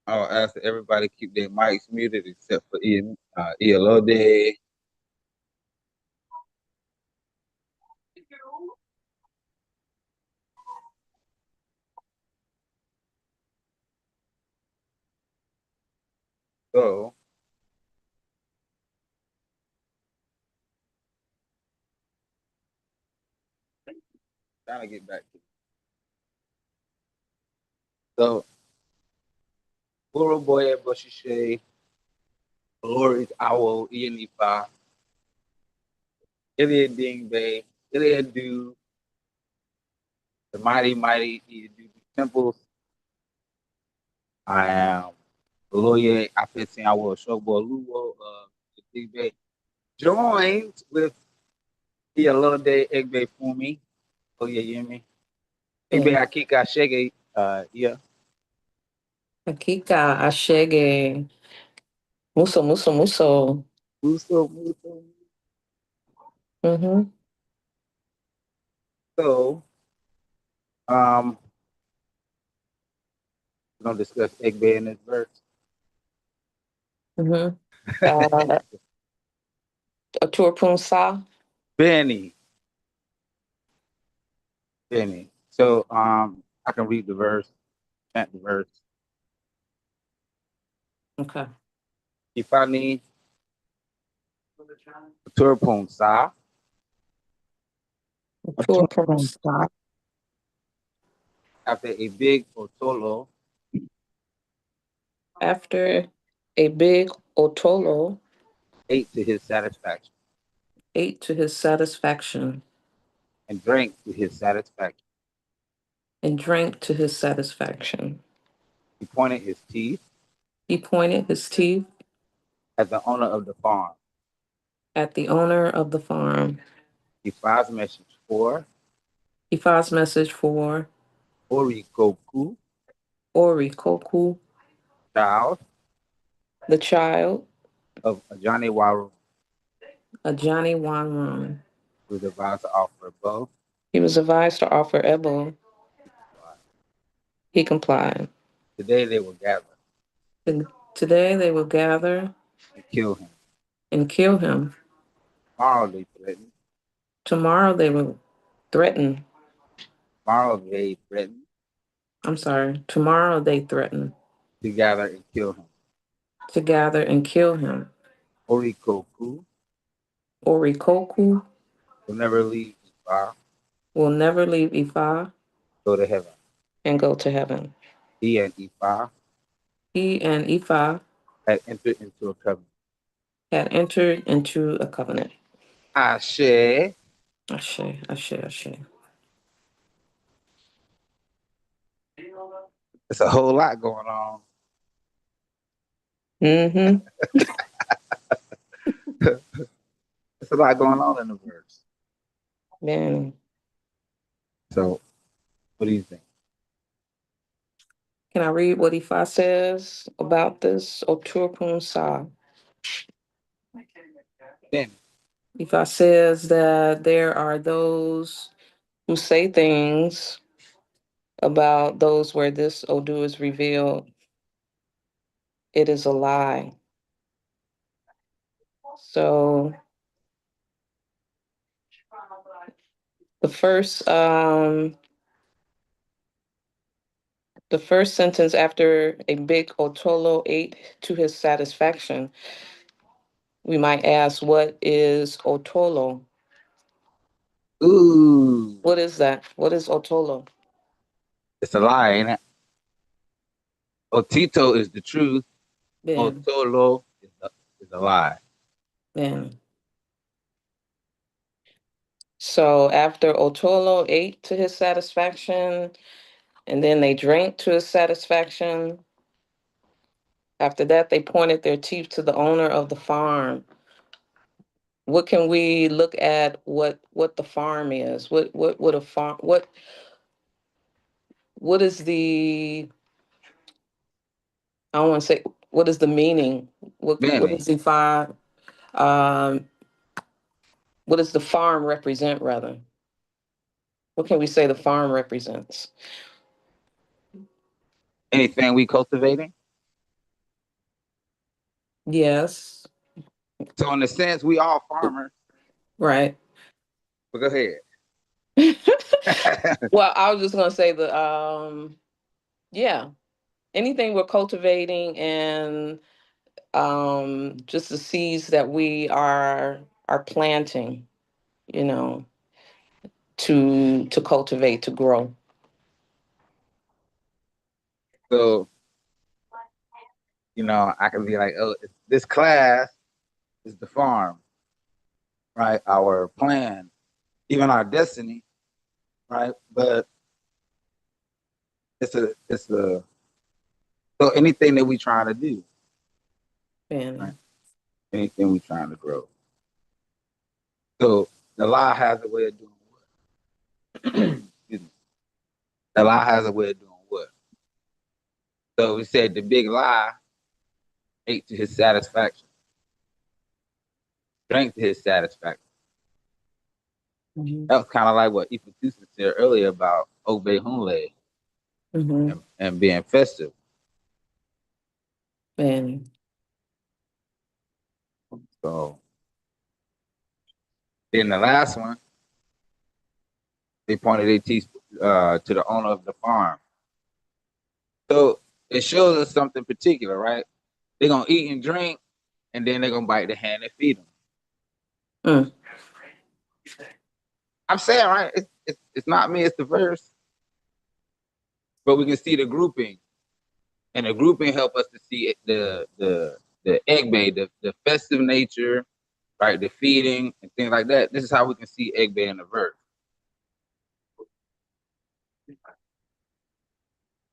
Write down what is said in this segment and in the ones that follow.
I'll ask that everybody keep their mics muted except for Iyalode. So, trying to get back to so Boro Boye Boshishe, Glory Owl, Iyanifa, Iliad Ding Bay, Iliad Do, the mighty Iliad temples. I am Loye Afetin Awo Shogbo Luwo Big Bay. Joined with Iyalode Egbe Fumi. Oh yeah, you hear me? Egbe Yeah. Akika Shege, yeah. Hakika, Ashege, Muso, Muso, Muso. Muso. Mm-hmm. So, um, we're gonna discuss Egbe in this verse. Mm-hmm. Uh, Oturupon Sa. Benny. Benny. So, I can read the verse, chant the verse. Okay. Ifani Turpon Sa Oturupon Sa. after a big Otolo After a big Otolo ate to his satisfaction ate to his satisfaction and drank to his satisfaction. and drank to his satisfaction. He pointed his teeth He pointed his teeth at the owner of the farm. at the owner of the farm. He files a message for Ifa's message for Orikoku, Orikoku, child the child of Ajani Waru, of Johnny Wanron. who was advised to offer both. He was advised to offer Ebel. He complied. Today they will gather And today they will gather and kill him. and kill him. Tomorrow they threaten. Tomorrow they will threaten. Tomorrow they threaten I'm sorry. Tomorrow they threaten to gather and kill him. to gather and kill him. Orikoku Orikoku will never leave Ifa, will never leave Ifa go to heaven. and go to heaven. He and Ifa He and Ifa had entered into a covenant. had entered into a covenant. Ashe. Ashe, Ashe, Ashe. It's a whole lot going on. Mm-hmm. It's a lot going on in the verse. Man, So, what do you think? can I read what Ifa says about this Oturpun Sa? Then, Ifa says that there are those who say things about those where this Odu is revealed. It is a lie. So the first sentence after a big Otolo ate to his satisfaction, we might ask, what is Otolo? ooh, What is that? What is Otolo? it's a lie, ain't it? Otito is the truth. Ben, Otolo is a lie. Ben. So after Otolo ate to his satisfaction, and then they drank to his satisfaction, after that they pointed their teeth to the owner of the farm. What can we look at what the farm is? What a farm what is the I don't want to say what is the meaning? What Benny, is the farm um what does the farm represent rather? What can we say the farm represents? anything we cultivating? Yes. So in a sense, we all farmers. Right. But go ahead. Well, I was just gonna say yeah, anything we're cultivating and just the seeds that we are planting, you know, to cultivate, to grow. So, I can be like, oh, this class is the farm, right? Our plan, even our destiny, right? But it's a so anything that we trying to do, right? And Anything we trying to grow. So the lie has a way of doing what? Excuse me. The lie has a way of doing what? So we said the big lie ate to his satisfaction, drank to his satisfaction. hmm That was kind of like what Ifutusa said earlier about Obe Hunle hmm and being festive. and So then the last one, they pointed their teeth to the owner of the farm. So it shows us something particular, right? They're gonna eat and drink, and then they're gonna bite the hand that feed them. mm, I'm saying, right? It's not me, it's the verse, but we can see the grouping, and the grouping help us to see the Egbe, the festive nature, right? The feeding and things like that. This is how we can see Egbe in the verse.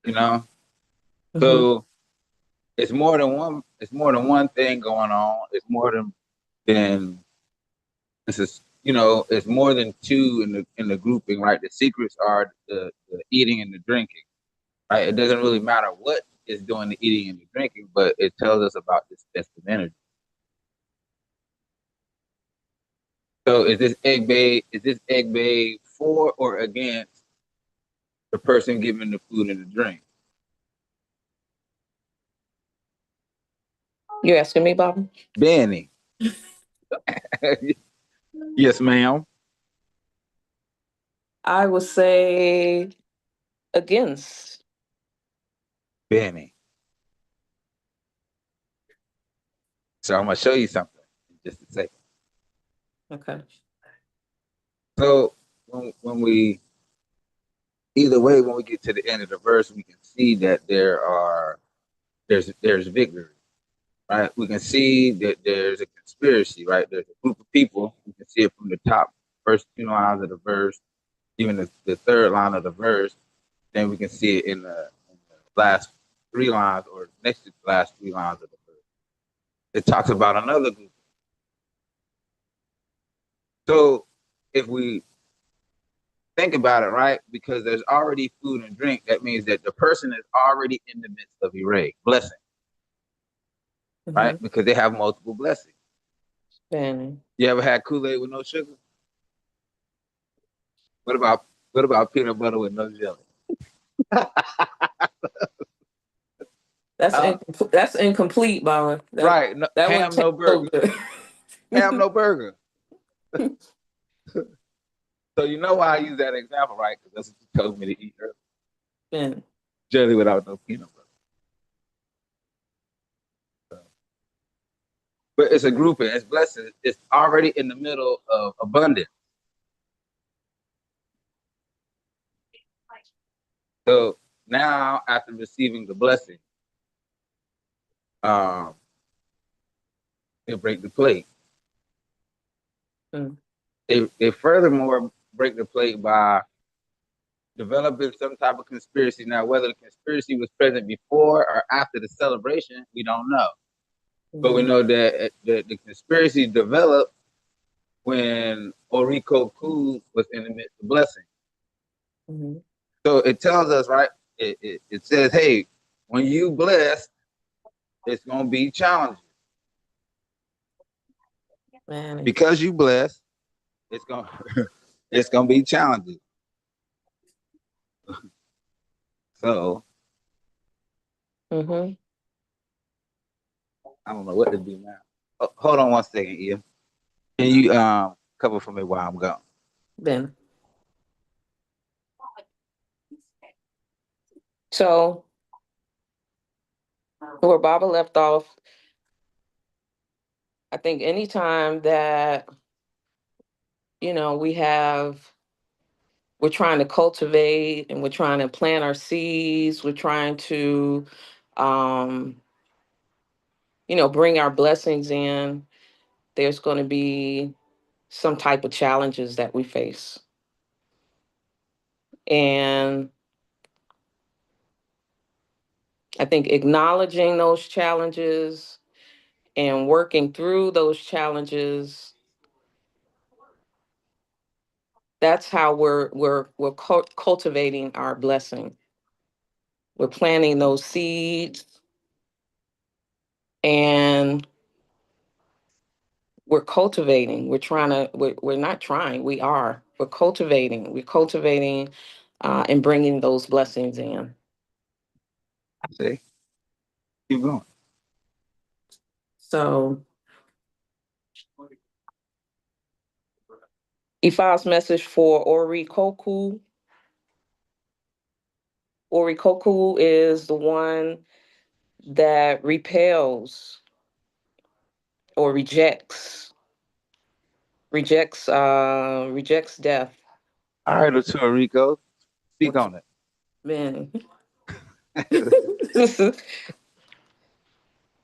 You know, hmm so it's more than one. It's more than one thing going on. It's more than this is. It's more than two in the grouping, right? The secrets are the eating and the drinking, right? It doesn't really matter what is doing the eating and the drinking, but it tells us about this festive energy. So is this egg bay for or against the person giving the food and the drink? you asking me, Bob? Benny. Yes, ma'am. I would say against. Benny. So I'm gonna show you something in just a second. Okay. So when we either way, when we get to the end of the verse, we can see that there's victory, right? We can see that there's a conspiracy, right? There's a group of people. We can see it from the top first two lines of the verse, even the third line of the verse. Then we can see it in the last three lines or next to the last three lines of the verse. It talks about another group. So if we think about it, right? Because there's already food and drink. That means that the person is already in the midst of a blessing, right? hmm Because they have multiple blessings. And You ever had Kool-Aid with no sugar? What about what about peanut butter with no jelly? uh, that's incomplete, Bob. That right. No, that wouldn't ham, taste no so burger. good. Ham, no burger. So you know why I use that example, right? Because that's what you told me to eat earlier. and Jelly without no peanut butter. So, but it's a grouping. It's blessing. It's already in the middle of abundance. So now, after receiving the blessing, um, they break the plate. mm, They furthermore break the plate by developing some type of conspiracy. Now, whether the conspiracy was present before or after the celebration, we don't know. But we mhm, know that the conspiracy developed when Oriko Ku was in the midst of blessing. mhm. So it tells us, right? It says, hey, when you bless, it's going to be challenging. Man. Because you bless, it's going it's going to be challenging. So hmm I don't know what to do now. Oh, hold on one second, Ian. Can you cover for me while I'm gone? Then, so where Baba left off, I think anytime that, we have, we're trying to cultivate and we're trying to plant our seeds, we're trying to, um, bring our blessings in, there's going to be some type of challenges that we face. And I think acknowledging those challenges and working through those challenges, that's how we're cultivating our blessing. We're planting those seeds and we're cultivating. We're not trying, we are. We're cultivating and bringing those blessings in. I say, keep going. So, Ifa's message for Orikoku. Orikoku is the one that repels or rejects death. All right, Otur Rico, speak Which, on man. it.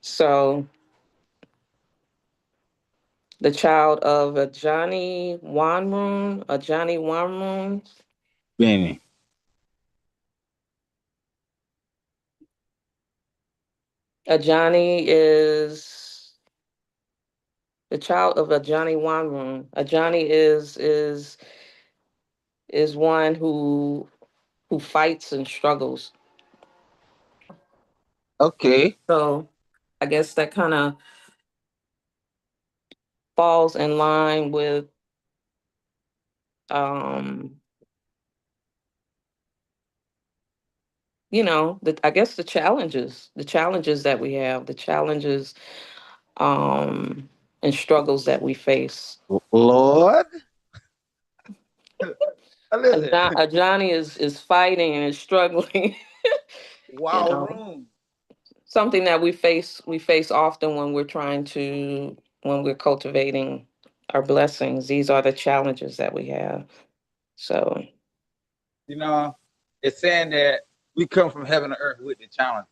So the child of a Johnny Wanmoon. Benny, A Johnny is the child of a Johnny Wanmoon. A Johnny is one who fights and struggles. okay, So I guess that kind of falls in line with um I guess the challenges that we have, the challenges um and struggles that we face. Lord, listen, A Johnny is fighting and is struggling. you wow know room, Something that we face often when we're cultivating our blessings. These are the challenges that we have. So, you know, it's saying that we come from heaven to earth with the challenge.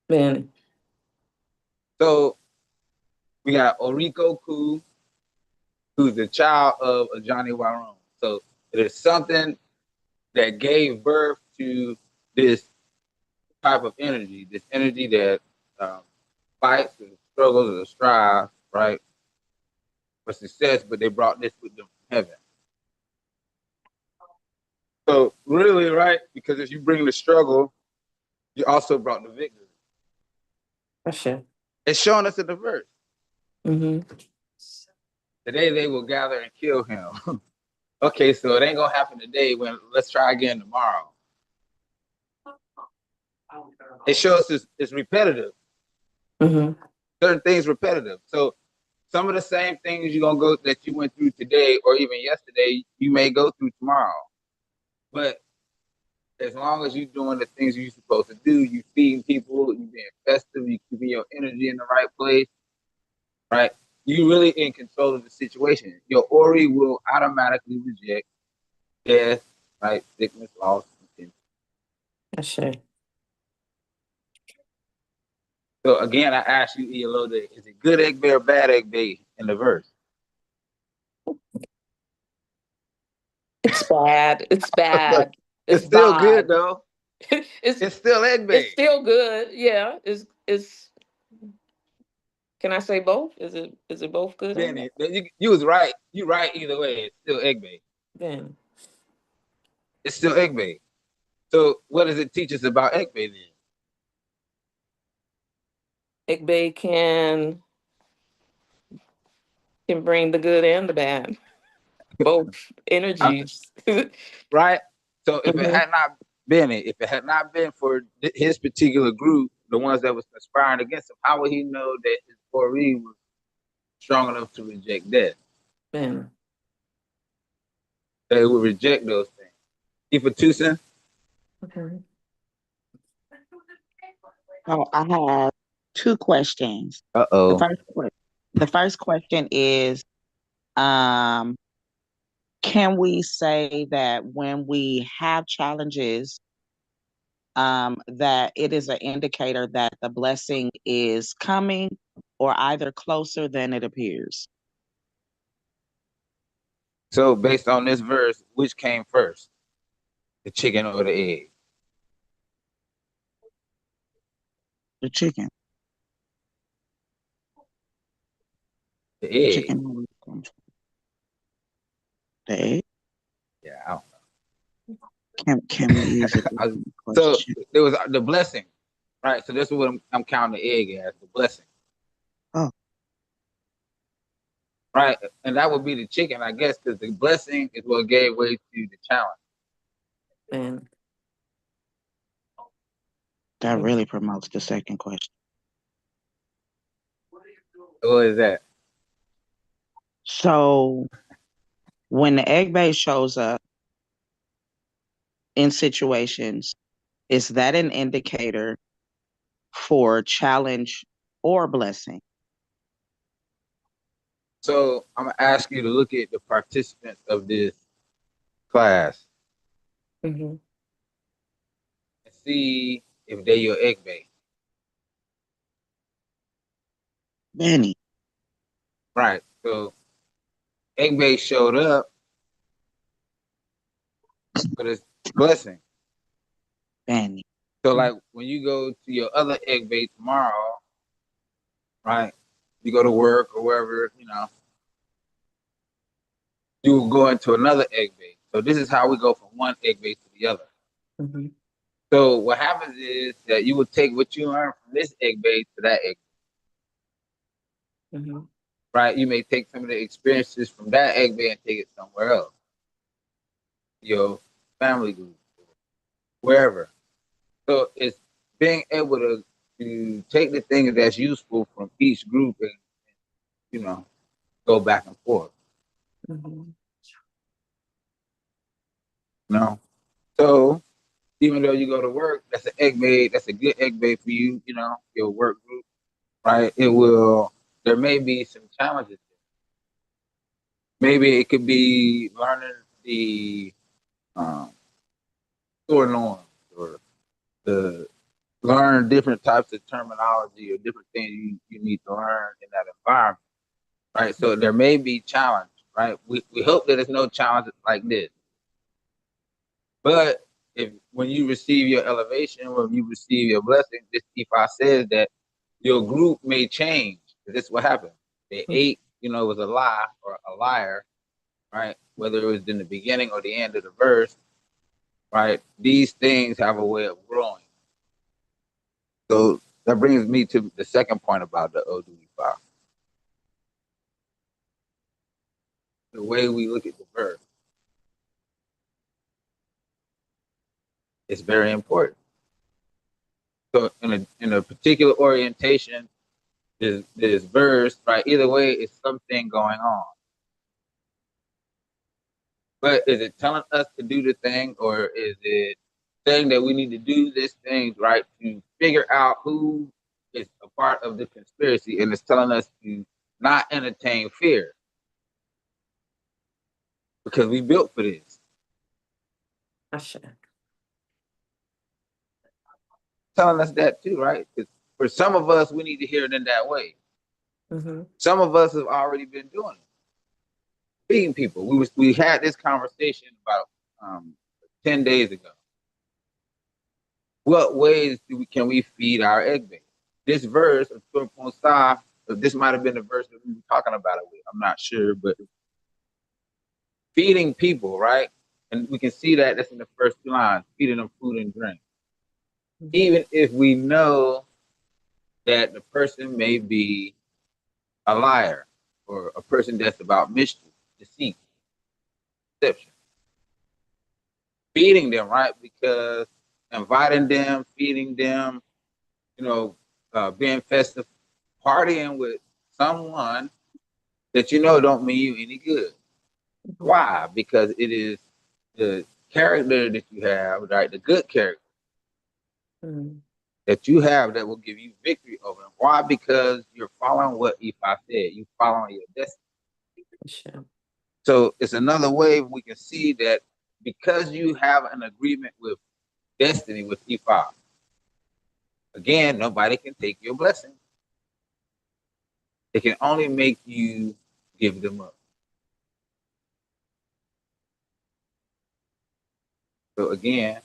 man. So we got Oriko Ku, who's the child of a Johnny Warren. So it is something that gave birth to this type of energy, this energy that um, fights and struggles and strives, right, for success, but they brought this with them from heaven. So really, right, because if you bring the struggle, you also brought the victory. For sure. It's showing us in the verse. Hmm. Today they will gather and kill him. Okay, so it ain't gonna happen today. When let's try again tomorrow. It shows it's repetitive. Hmm. Certain things repetitive. So some of the same things you're gonna go that you went through today or even yesterday, you may go through tomorrow. But as long as you're doing the things you're supposed to do, you feeding people, you being festive, you keeping your energy in the right place, right? You really in control of the situation. Your Ori will automatically reject death, right? Sickness, loss, and For sure. so again, I asked you, Iyadudu, is it good Egbe or bad Egbe in the verse? It's bad. It's Look, bad. it's It's still good bad. though. it's It's still it's Egbe. still good. Yeah. It's Can I say both? Is it both good and bad? Benny, you was right. You right either way. It's still Egbe. Then It's still Egbe. So what does it teach us about Egbe then? Igbe can bring the good and the bad. Both Uh, energies. right? So if it Hmm. had not been it, if it had not been for his particular group, the ones that was conspiring against him, how would he know that his Ori was strong enough to reject death? Ben. They would reject those things. If two cents. Okay. So I have two questions. Uh The oh. first que- the first question is, um, can we say that when we have challenges, that it is an indicator that the blessing is coming or either closer than it appears? So based on this verse, which came first, the chicken or the egg? The chicken. The egg. Chicken always comes first. The egg? Yeah. I don't Can we use a know. different So question? there was the blessing, right? So that's what I'm counting the egg as, the blessing, Oh, right? And that would be the chicken, I guess, because the blessing is what gave way to the challenge. Ben. that really promotes the second question. What is that? So when the egg base shows up in situations, is that an indicator for challenge or blessing? So I'm gonna ask you to look at the participants of this class Mm-hmm. and see if they your egg base. Benny, Right. So egg base showed up for this blessing. Benny. So like when you go to your other egg base tomorrow, right? You go to work or wherever, you will go into another egg base. So this is how we go from one egg base to the other. Mm-hmm. So what happens is that you will take what you learn from this egg base to that egg, Mm-hmm. right? You may take some of the experiences from that egg base and take it somewhere else, your family group, wherever. So it's being able to take the things that's useful from each group and go back and forth. Mm-hmm. You know, so even though you go to work, that's an egg bait. That's a good egg bait for you. Your work group, right? It will. There may be some challenges. Maybe it could be learning the um, store norms or the learn different types of terminology or different things you need to learn in that environment, right? So there may be challenge, right? We hope that there's no challenges like this. But if when you receive your elevation, when you receive your blessing, this Ifa says that your group may change. This is what happened. The eight, was a lie or a liar, right? Whether it was in the beginning or the end of the verse, right? These things have a way of growing. So that brings me to the second point about the Odu Ifa. The way we look at the verse is very important. So in a particular orientation, this verse, right? Either way, it's something going on. But is it telling us to do the thing, or is it saying that we need to do this thing, right, to figure out who is a part of the conspiracy, and it's telling us to not entertain fear because we built for this. Asha. Telling us that too, right? For some of us, we need to hear it in that way. Mm-hmm. Some of us have already been doing it, feeding people. We had this conversation about 10 days ago. What ways can we feed our egg base? This verse of Oturupon, this might have been the verse that we were talking about it with. I'm not sure, but feeding people, right? And we can see that that's in the first two lines, feeding them food and drink. Mm-hmm. Even if we know that the person may be a liar or a person that's about mischief, deceit, deception. Feeding them, right? Because inviting them, feeding them, you know, being festive, partying with someone that you know don't mean you any good. Why? Because it is the character that you have, right? The good character Mm-hmm. that you have that will give you victory over them. Why? Because you're following what Ifa said. You following your destiny. Sure. So it's another way we can see that because you have an agreement with destiny with Ifa. Again, nobody can take your blessing. It can only make you give them up. So again,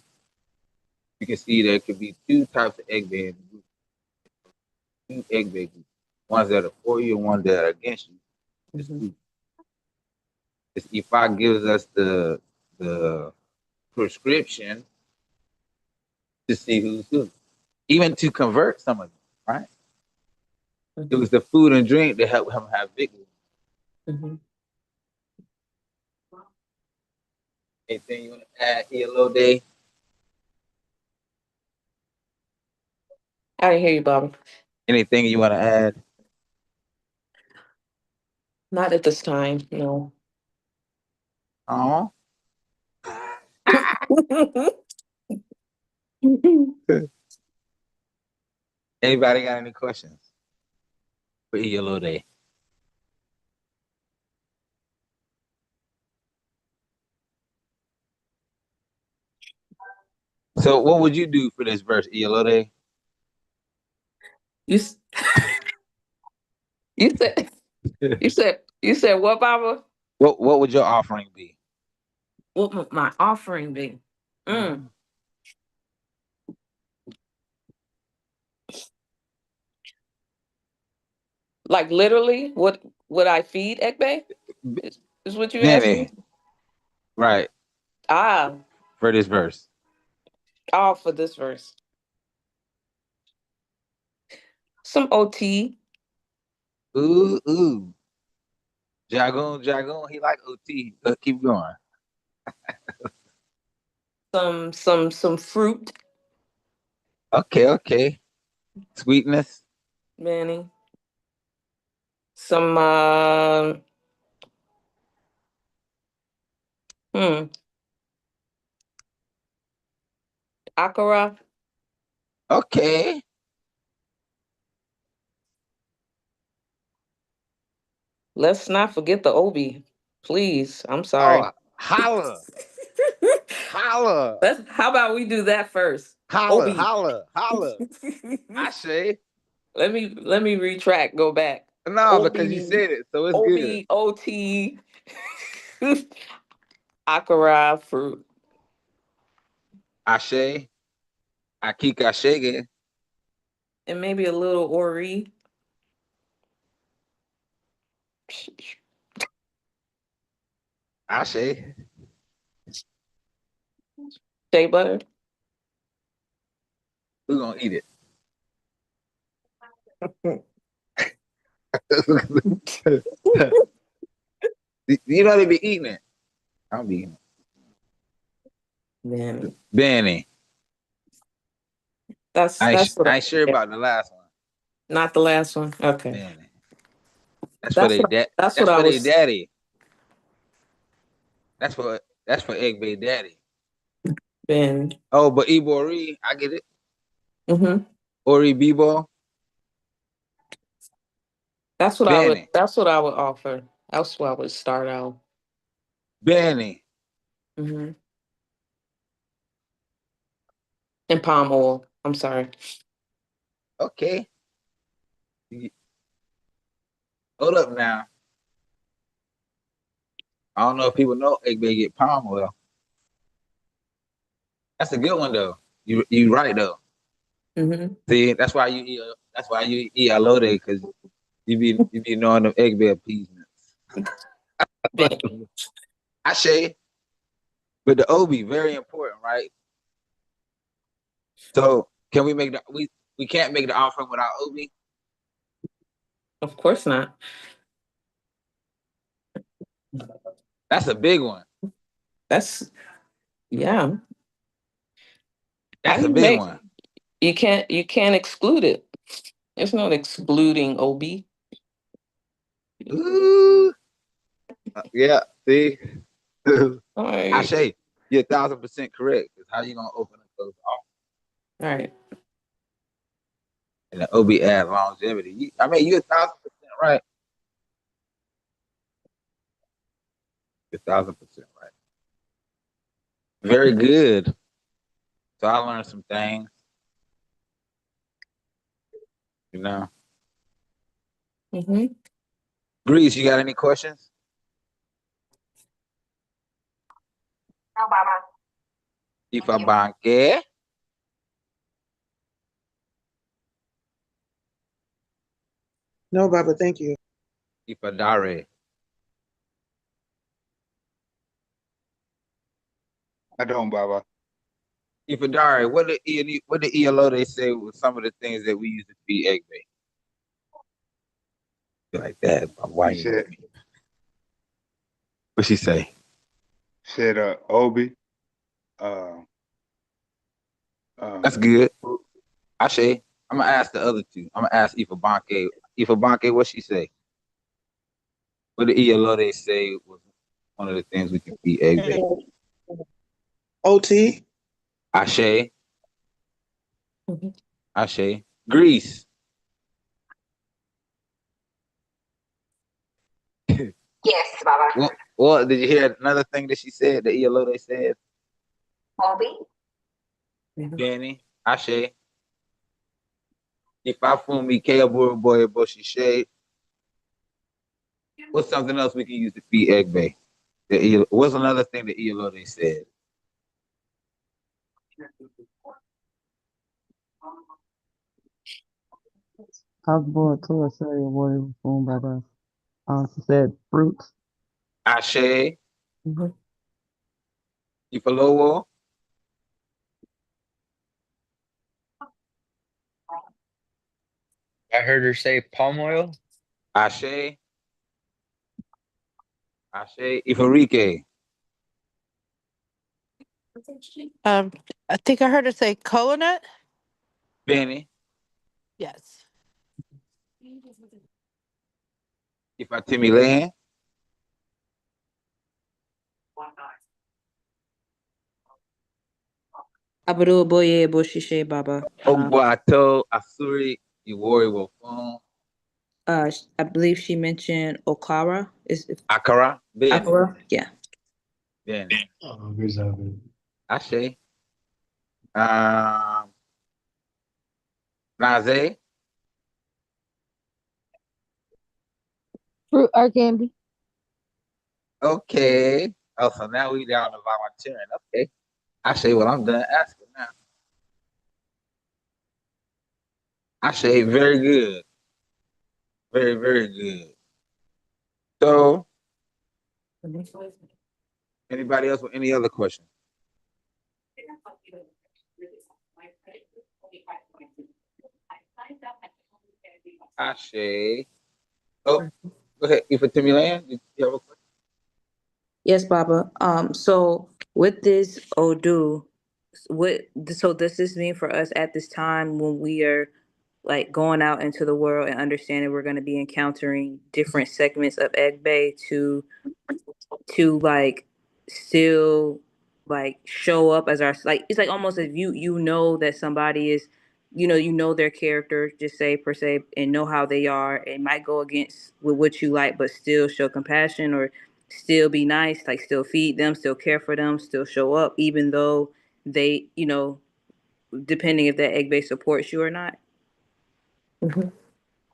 you can see there could be two types of Egbe in the group, two Egbe groups. Ones that are for you and ones that are against you. This Mm-hmm. group. This Ifa gives us the prescription to see who's who. Even to convert some of them, right? It Mm-hmm. was the food and drink that helped him have victory. Mm-hmm. Anything you want to add here, little day? I didn't hear you, Bobby. Anything you want to add? Not at this time, no. Oh, anybody got any questions for your little day? So, what would you do for this verse, Iolode? you s- you said you said what, Baba? What would your offering be? What would my offering be? Mm. Like literally, what would I feed Ekbe? Is what you asking? Benny, right, Ah, for this verse. all for this verse. Some OT, Ooh, ooh. Jagoon, he like OT. Keep going. some fruit, Okay, okay. Sweetness. Manny. Some hmm, akara. Okay. Let's not forget the Obi. Please. I'm sorry. Oh, holla, holla, Let's how about we do that first? holla, Obi. holla, holla. I say. Let me retract, go back. No, because you Obi, said it, so it's good. Obi, OT, akara fruit. Ashe, Akika Shege, And maybe a little Ori. Ashe. Shea butter. Who's gonna eat it? You know they be eating it. I'll be eating it. Man, Benny. that's what I ain't sure yeah. about the last one. Not the last one. Okay. Benny. That's for That's they what dad. that's what That's I for their was daddy. That's for Egbe daddy. been. Oh, but Ibori, I get it. Hmm. Ori Bibo, Benny, That's what I would offer. That's what I would start out. Benny. Hmm. And palm oil. I'm sorry. Okay, hold up now. I don't know if people know Egbe get palm oil. That's a good one though. You right though. Hmm. See, that's why you eat. That's why you eat alode because you be knowing them Egbe appeasements. I say, but the Obi very important, right? So can we make the we can't make the offering without Obi? Of course not. That's a big one. That's yeah. How That's do a you big make one. You can't exclude it. It's not excluding OB. Ooh. Yeah, see? I Like, say you're 1,000% correct. Because how you gonna open and close off? right. And the OB add longevity. You're 1,000% right. You're 1,000% right. Very good. So I learned some things. You know, Mm-hmm. Grease, you got any questions? No, Baba. Ifa banke, No, Baba, thank you. ifa dare. I don't, Baba. Ifa dare. What did ELO they say was some of the things that we use to feed Egbe? Like that. Why He you look said, at me? What she say? Obi. Uh, That's good. I say. I'm gonna ask the other two. I'm gonna ask Ifa Banke. Ifa Banke, what she say? What did ELO they say was one of the things we can feed Egbe? OT. Ashe. Mm-hmm. Ashe. Greece. Yes, Baba. Well, did you hear another thing that she said? The ELO they said? Obi. Benny. Ashe. If I fool me, Keaburu boy, Boshi Shade. What's something else we can use to feed Egbe? What's another thing that ELO they said? I was born to a cereal boy informed by the she said fruits. Ashe. Mm-hmm. Ifalowo. I heard her say palm oil. Ashe. Ashe. Ifarike. I think I heard her say coconut. Benny. Yes. Ifatimi Land. Abdul Boye Boshishe Baba. Ogwato. Asuri. Iwori Wofun. I believe she mentioned Okara. Is it Akara. Benny. Akara? Yeah. Benny. Oh, good job. Ashe. Um, Naze. Fruit or candy. Okay. Oh, so now we down to volunteering. Okay. I say, well, I'm done asking now. I say, very good. Very, very good. So, anybody else with any other questions? I say, oh, go ahead. If it's Timmy Land, did you have a question? Yes, Baba. So with this Odu, what so does this mean for us at this time when we are like going out into the world and understanding we're going to be encountering different segments of Egbe to like still like show up as our like it's like almost as you know that somebody is you know their character just say per se and know how they are it might go against with what you like but still show compassion or still be nice like still feed them still care for them still show up even though they depending if that egg base supports you or not. Mm-hmm.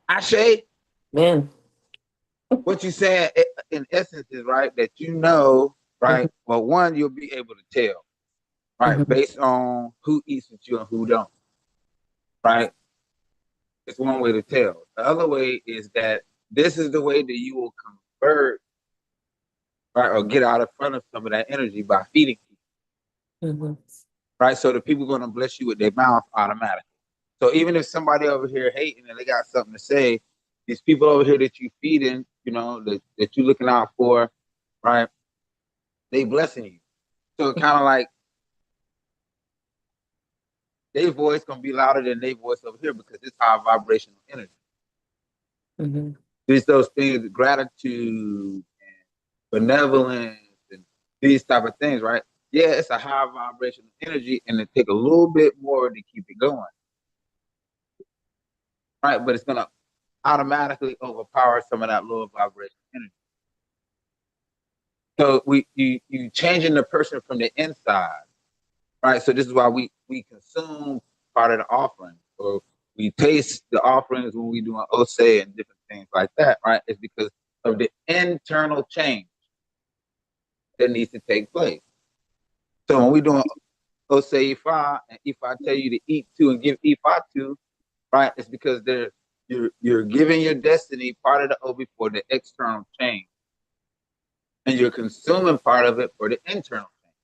I say, Man. what you said in essence is right that right? Well, one, you'll be able to tell, right, Mm-hmm. based on who eats with you and who don't, right? It's one way to tell. The other way is that this is the way that you will convert, right, or get out in front of some of that energy by feeding people, Mm-hmm. right? So the people are going to bless you with their mouth automatically. So even if somebody over here hating and they got something to say, these people over here that you feeding, that you looking out for, right? They blessing you. So kind of like their voice gonna be louder than their voice over here because it's high vibrational energy. Mm-hmm. These those things, gratitude and benevolence and these type of things, right? Yeah, it's a high vibrational energy, and it take a little bit more to keep it going, right? But it's gonna automatically overpower some of that lower vibrational energy. So you changing the person from the inside, right? So this is why we consume part of the offering, or we taste the offerings when we do an ose and different things like that, right? It's because of the internal change that needs to take place. So when we doing ose ifa, and if I tell you to eat two and give ifa two, right? It's because you're giving your destiny part of the obi for the external change, and you're consuming part of it for the internal change.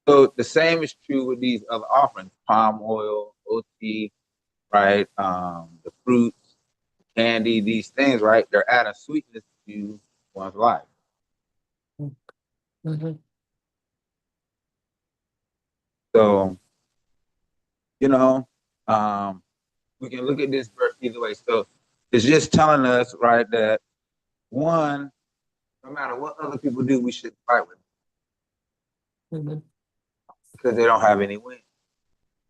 So the same is true with these other offerings: palm oil, ot, right? The fruits, candy, these things, right? They're adding sweetness to one's life. Mm-hmm. So, you know, we can look at this verse either way. So it's just telling us, right, that one, no matter what other people do, we should fight with them Mm-hmm. because they don't have any win.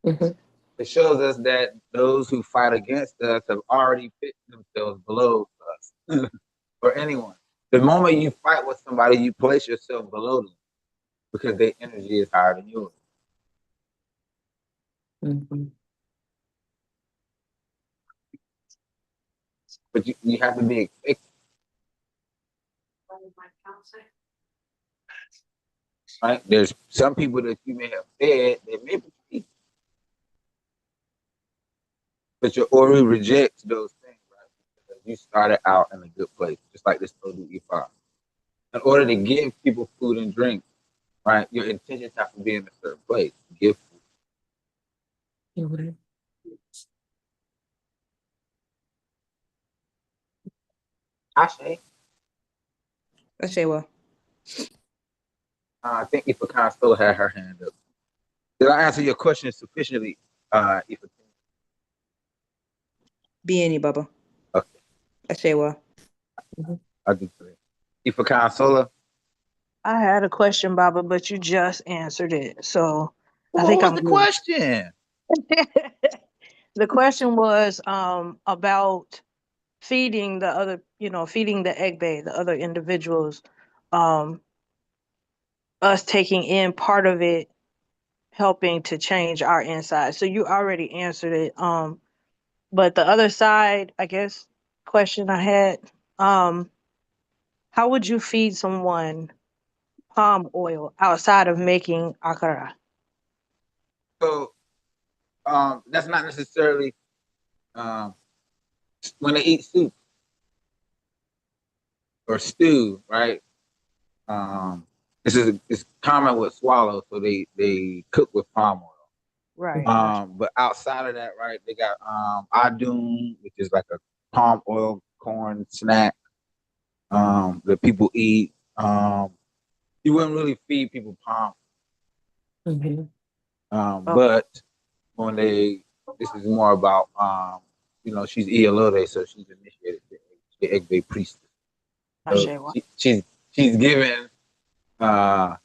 Mm-hmm. It shows us that those who fight against us have already fit themselves below us or anyone. The moment you fight with somebody, you place yourself below them because their energy is higher than yours. Mm-hmm. But you have to be expectant, right? There's some people that you may have fed that may be, but your Ori rejects those things, right? Because you started out in a good place, just like this Odu Ifa. In order to give people food and drink, right, your intentions have to be in a certain place. Give food. Mm-hmm. Ashe. I say, well, I think Ifa still had her hand up. Did I answer your question sufficiently, Ifa? be any Baba. Okay, I say, well, I do three. Ifa Sola. I had a question, Baba, but you just answered it. So I Well, what think was I'm the good. question? The question was about feeding the other, feeding the Egbe, the other individuals, um, us taking in part of it, helping to change our inside. So you already answered it. But the other side, I guess, question I had, um, how would you feed someone palm oil outside of making akara? So that's not necessarily um, when they eat soup or stew, right? It's common with swallows, so they cook with palm oil. Right. But outside of that, right, they got adun, which is like a palm oil corn snack that people eat. You wouldn't really feed people palm, Mm-hmm. Oh, but when this is more about she's Iyalode, so she's initiated the Egbe priestess. So Ashewa. she's given uh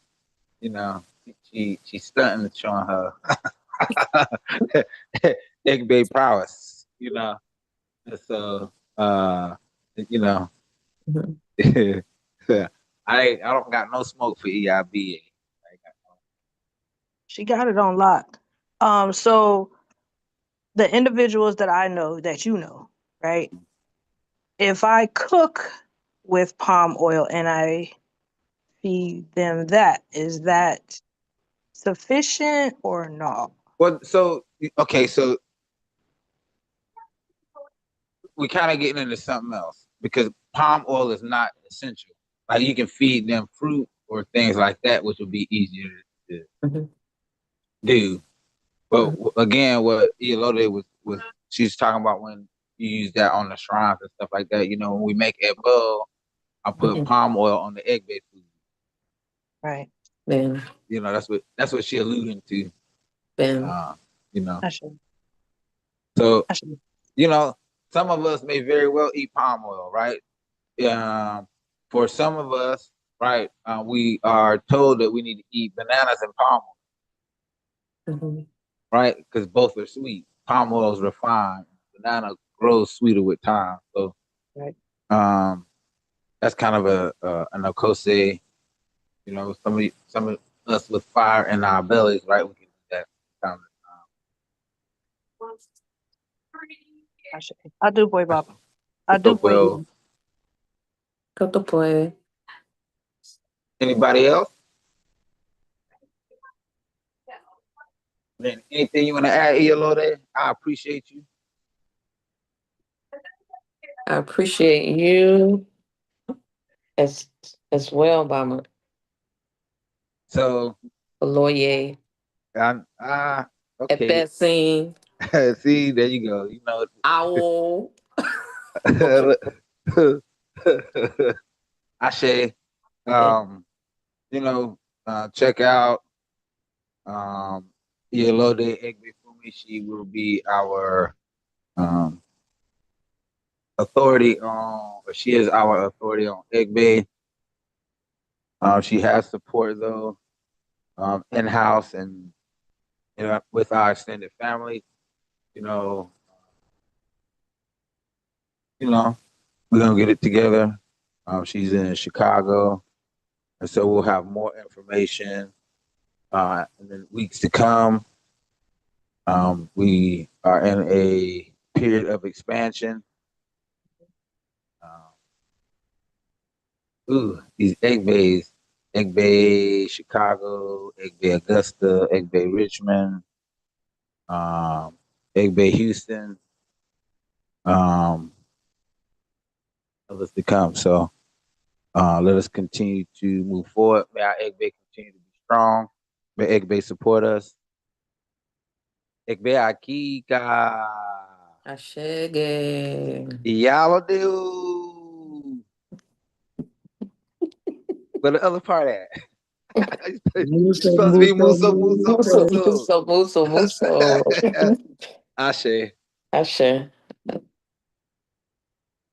you know she's stunting showing her Egbe prowess, And so you know I don't got no smoke for EIB. She got it on lock. So the individuals that I know that you know, right? If I cook with palm oil and I feed them that, is that sufficient or no? Well, so okay, so we kind of getting into something else because palm oil is not essential. Like you can feed them fruit or things like that, which would be easier to Mm-hmm. do. But again, what Iolode was she's talking about when you use that on the shrines and stuff like that. When we make Egbe, I put Mm-hmm. palm oil on the egg based food. Right. Ben, You know, that's what she alluding to. Ben. You know, I should. so I should. you know, some of us may very well eat palm oil, right? For some of us, right, we are told that we need to eat bananas and palm oil, Mhm. right? Because both are sweet. Palm oil is refined. Banana grows sweeter with time. So, Right. that's kind of an Akose. You know, some of us with fire in our bellies, right? We can do that time to I should. I do, boy, time. Baba. I do, boy. Well, Koto poe. anybody else? Then anything you want to add, Iyalode? I appreciate you. I appreciate you as as well, Mama. So, Aloye. At okay. that scene. See, there you go. You know, Ow. Okay. I say, Ben. you know, check out um Iyalode Egbe Fumi. She will be our um authority on, or she is our authority on Egbe. She has support though, in house and with our extended family. You know, you know, we're gonna get it together. She's in Chicago, and so we'll have more information in the weeks to come. We are in a period of expansion. These Egg Bay, Chicago, Egg Bay, Augusta, Egg Bay, Richmond, um, Egg Bay, Houston, others to come. So let us continue to move forward. May our Egg Bay continue to be strong. May Egg Bay support us. Egg Bay Akika. Ashege. Yaladu. Where the other part at? It's Muso, supposed to be muso, Muso, Muso, Muso, muso. Muso. muso, muso, muso. Ashe. Ashe.